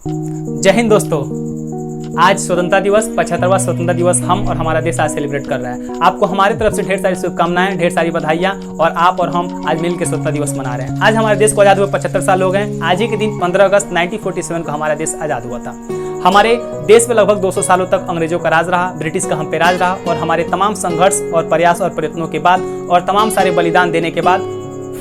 जय हिंद दोस्तों। आज स्वतंत्रता दिवस 75वां स्वतंत्रता दिवस हम और हमारा देश आज सेलिब्रेट कर रहा है। आपको हमारी तरफ से ढेर सारी शुभकामनाएं, ढेर सारी बधाइयां। और आप और हम आज मिलकर स्वतंत्रता दिवस मना रहे हैं। आज हमारे देश को आज़ाद हुए 75 साल हो गए। आज ही के दिन 15 अगस्त 1947 को हमारा देश आज़ाद हुआ था। हमारे देश में लगभग 200 सालों तक अंग्रेजों का राज रहा, ब्रिटिश का हम पे राज रहा। और हमारे तमाम संघर्ष और प्रयास और प्रयत्नों के बाद और तमाम सारे बलिदान देने के बाद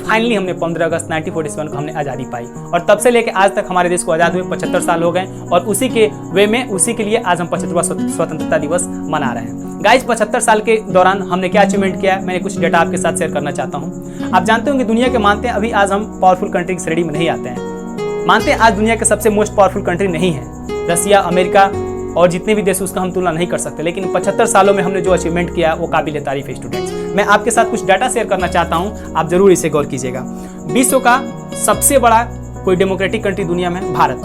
फाइनली हमने 15 अगस्त 1947 को हमने आज़ादी पाई। और तब से लेकर आज तक हमारे देश को आज़ाद हुए 75 साल हो गए। और उसी के वे में उसी के लिए आज हम 75वां स्वतंत्रता दिवस मना रहे हैं। गाइस, 75 साल के दौरान हमने क्या अचीवमेंट किया है, मैंने कुछ डेटा आपके साथ शेयर करना चाहता हूँ। आप जानते होंगे दुनिया के मानते हैं अभी आज हम पावरफुल कंट्री की श्रेणी में नहीं आते हैं। मानते हैं आज दुनिया के सबसे मोस्ट पावरफुल कंट्री नहीं है। रसिया, अमेरिका और जितने भी देश उसका हम तुलना नहीं कर सकते। लेकिन 75 सालों में हमने जो अचीवमेंट किया वो काबिल तारीफ है स्टूडेंट्स। मैं आपके साथ कुछ डाटा शेयर करना चाहता हूं, आप जरूर इसे गौर कीजिएगा। विश्व का सबसे बड़ा कोई डेमोक्रेटिक कंट्री दुनिया में भारत।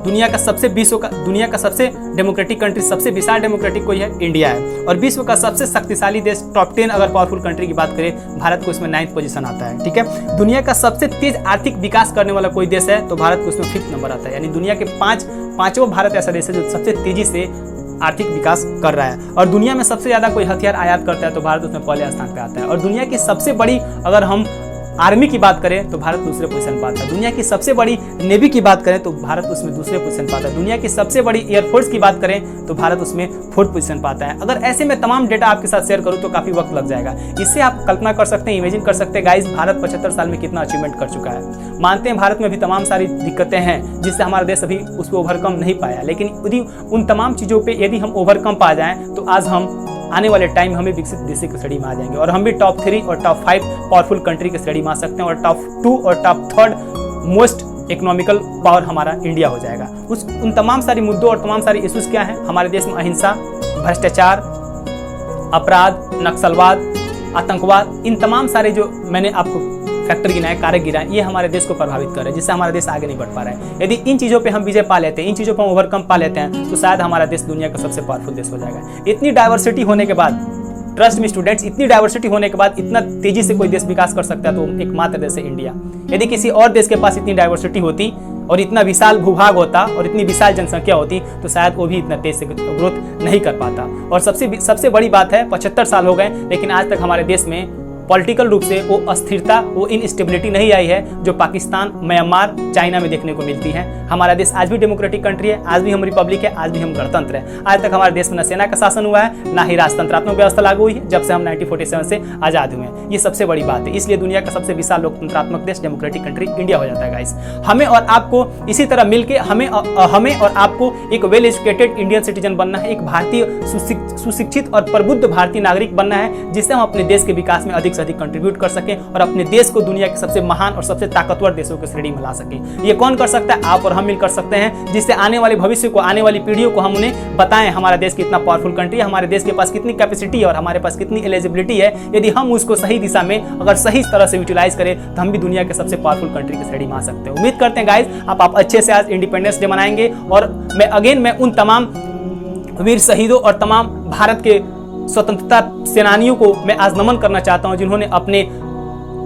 दुनिया का सबसे डेमोक्रेटिक कंट्री, सबसे विशाल डेमोक्रेटिक कोई है, इंडिया है। और विश्व का सबसे शक्तिशाली देश, टॉप 10 अगर पावरफुल कंट्री की बात करें, भारत को इसमें 9th पोजीशन आता है। ठीक है। दुनिया का सबसे तेज आर्थिक विकास करने वाला कोई देश है तो भारत को उसमें 5th नंबर आता है। यानी दुनिया के पांचों भारत ऐसा देश है जो सबसे तेजी से आर्थिक विकास कर रहा है। और दुनिया में सबसे ज्यादा कोई हथियार आयात करता है तो भारत उसमें पहले स्थान पे आता है। और दुनिया की सबसे बड़ी, अगर हम आर्मी की बात करें तो भारत दूसरे पोजीशन पर आता है। दुनिया की सबसे बड़ी नेवी की बात करें तो भारत उसमें दूसरे पोजीशन पर आता है। दुनिया की सबसे बड़ी एयरफोर्स की बात करें तो भारत उसमें 4th पोजीशन पर आता है। अगर ऐसे में तमाम डेटा आपके साथ शेयर करूं तो काफी वक्त लग जाएगा। इससे आप कल्पना कर सकते हैं, इमेजिन कर सकते हैं गाइस, भारत 75 साल में कितना अचीवमेंट कर चुका है। मानते हैं भारत में भी तमाम सारी दिक्कतें हैं जिससे हमारा देश अभी उसको ओवरकम नहीं पाया। लेकिन यदि उन तमाम चीजों पर यदि हम ओवरकम पा जाएं तो आज हम आने वाले टाइम हमें विकसित देश की श्रेणी में आ जाएंगे। और हम भी टॉप 3 और टॉप 5 पावरफुल कंट्री की श्रेणी में आ सकते हैं। और टॉप 2 और टॉप 3 मोस्ट इकोनॉमिकल पावर हमारा इंडिया हो जाएगा। उन तमाम सारी मुद्दों और तमाम सारी इश्यूज क्या हैं हमारे देश में? अहिंसा, भ्रष्टाचार, अपराध, नक्सलवाद, आतंकवाद, इन तमाम सारे जो मैंने आपको फैक्टर गिनाए, कारक गिनाए, ये हमारे देश को प्रभावित कर रहे हैं, जिससे हमारा देश आगे नहीं बढ़ पा रहा है। यदि इन चीज़ों पे हम विजय पा लेते हैं, इन चीज़ों पर हम ओवरकम पा लेते हैं तो शायद हमारा देश दुनिया का सबसे पावरफुल देश हो जाएगा। इतनी डाइवर्सिटी होने के बाद, ट्रस्ट मी स्टूडेंट्स, इतनी डाइवर्सिटी होने के बाद इतना तेजी से कोई देश विकास कर सकता है तो एकमात्र देश है इंडिया। यदि किसी और देश के पास इतनी डाइवर्सिटी होती और इतना विशाल भूभाग होता और इतनी विशाल जनसंख्या होती तो शायद वो भी इतना तेज से ग्रोथ नहीं कर पाता। और सबसे बड़ी बात है, 75 साल हो गए लेकिन आज तक हमारे देश में पॉलिटिकल रूप से वो अस्थिरता, वो इनस्टेबिलिटी नहीं आई है जो पाकिस्तान, म्यांमार, चाइना में देखने को मिलती है। हमारा देश आज भी डेमोक्रेटिक कंट्री है, आज भी हम रिपब्लिक है, आज भी हम गणतंत्र है। आज तक हमारे देश में न सेना का शासन हुआ है, ना ही राजतंत्रात्मक व्यवस्था लागू हुई है जब से हम 1947 से आजाद हुए हैं। ये सबसे बड़ी बात है। इसलिए दुनिया का सबसे विशाल लोकतंत्रात्मक देश, डेमोक्रेटिक कंट्री इंडिया हो जाता है गाइस। हमें और आपको इसी तरह मिलकर हमें और आपको एक वेल एजुकेटेड इंडियन सिटीजन बनना है, एक भारतीय सुशिक्षित और प्रबुद्ध भारतीय नागरिक बनना है, जिससे हम अपने देश के विकास में अधिक से अधिक कंट्रीब्यूट कर सकें और अपने देश को दुनिया के सबसे महान और सबसे ताकतवर देशों की श्रेणी में ला सकें। ये कौन कर सकता है? आप और हम मिल कर सकते हैं, जिससे आने वाले भविष्य को, आने वाली पीढ़ियों को हम उन्हें बताएं हमारा देश कितना पावरफुल कंट्री है, हमारे देश के पास कितनी कैपेसिटी है और हमारे पास कितनी एलिजिबिलिटी है। यदि हम उसको सही दिशा में अगर सही तरह से यूटिलाइज करें तो हम भी दुनिया के सबसे पावरफुल कंट्री की श्रेणी में आ सकते हैं। उम्मीद करते हैं गाइस आप अच्छे से आज इंडिपेंडेंस डे मनाएंगे। और मैं उन तमाम वीर शहीदों और तमाम भारत के स्वतंत्रता सेनानियों को मैं आज नमन करना चाहता हूं जिन्होंने अपने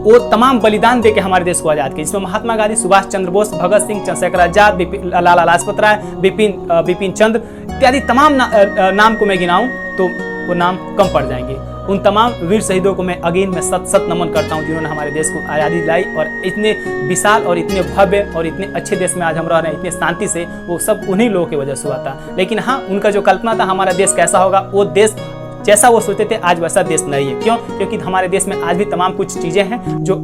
वो तमाम बलिदान देके हमारे देश को आजाद किया, जिसमें महात्मा गांधी, सुभाष चंद्र बोस, भगत सिंह, चंद्रशेखर आजाद, लाला लाजपत राय, बिपिन चंद्र इत्यादि तमाम नाम को मैं गिनाऊं तो वो नाम कम पड़ जाएंगे। उन तमाम वीर शहीदों को मैं सत नमन करता हूं जिन्होंने हमारे देश को आज़ादी दिलाई। और इतने विशाल और इतने भव्य और इतने अच्छे देश में आज हम रह रहे हैं, इतने शांति से, वो सब उन्हीं लोगों की वजह से हुआ था। लेकिन हाँ, उनका जो कल्पना था हमारा देश कैसा होगा, वो देश जैसा वो सोचते थे आज वैसा देश नहीं है। क्यों? क्योंकि हमारे देश में आज भी तमाम कुछ चीजें हैं जो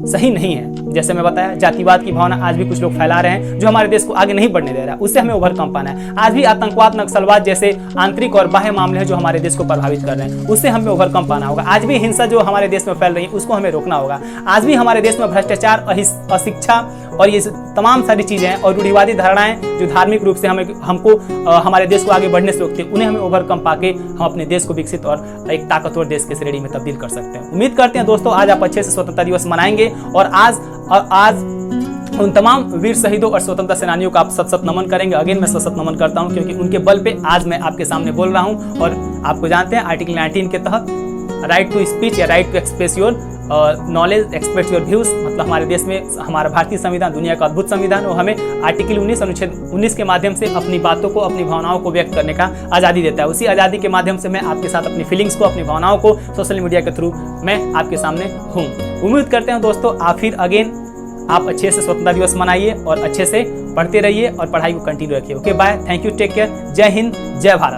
सही नहीं है। जैसे मैं बताया, जातिवाद की भावना आज भी कुछ लोग फैला रहे हैं जो हमारे देश को आगे नहीं बढ़ने दे रहा है, उससे हमें ओवरकम पाना है। आज भी आतंकवाद, नक्सलवाद जैसे आंतरिक और बाह्य मामले हैं जो हमारे देश को प्रभावित कर रहे हैं, उससे हमें ओवरकम पाना होगा। आज भी हिंसा जो हमारे देश में फैल रही है उसको हमें रोकना होगा। आज भी हमारे देश में भ्रष्टाचार, अशिक्षा और ये तमाम सारी चीजें हैं और रूढ़िवादी धारणाएं जो धार्मिक रूप से हमको हमारे देश को आगे बढ़ने से रोकते हैं, उन्हें हमें ओवरकम पाके हम अपने देश को विकसित और एक ताकतवर देश की श्रेणी में तब्दील कर सकते हैं। उम्मीद करते हैं दोस्तों आज आप अच्छे से स्वतंत्रता दिवस मनाएंगे। और आज उन तमाम वीर शहीदों और स्वतंत्रता सेनानियों का आप सत नमन करेंगे। अगेन मैं सत नमन करता हूं क्योंकि उनके बल पे आज मैं आपके सामने बोल रहा हूं। और आपको जानते हैं आर्टिकल 19 के तहत राइट टू स्पीच या right to express your knowledge, express your views. मतलब हमारे देश में हमारा भारतीय संविधान दुनिया का अद्भुत संविधान, वो हमें आर्टिकल 19 अनुच्छेद 19 के माध्यम से अपनी बातों को, अपनी भावनाओं को व्यक्त करने का आज़ादी देता है। उसी आज़ादी के माध्यम से मैं आपके साथ अपनी फीलिंग्स को, अपनी भावनाओं को सोशल मीडिया के थ्रू मैं आपके सामने हूँ। उम्मीद करते हैं दोस्तों आप फिर अगेन आप अच्छे से स्वतंत्रता दिवस मनाइए और अच्छे से पढ़ते रहिए और पढ़ाई को कंटिन्यू रखिए। Okay bye, thank you, take care, जय हिंद, जय भारत।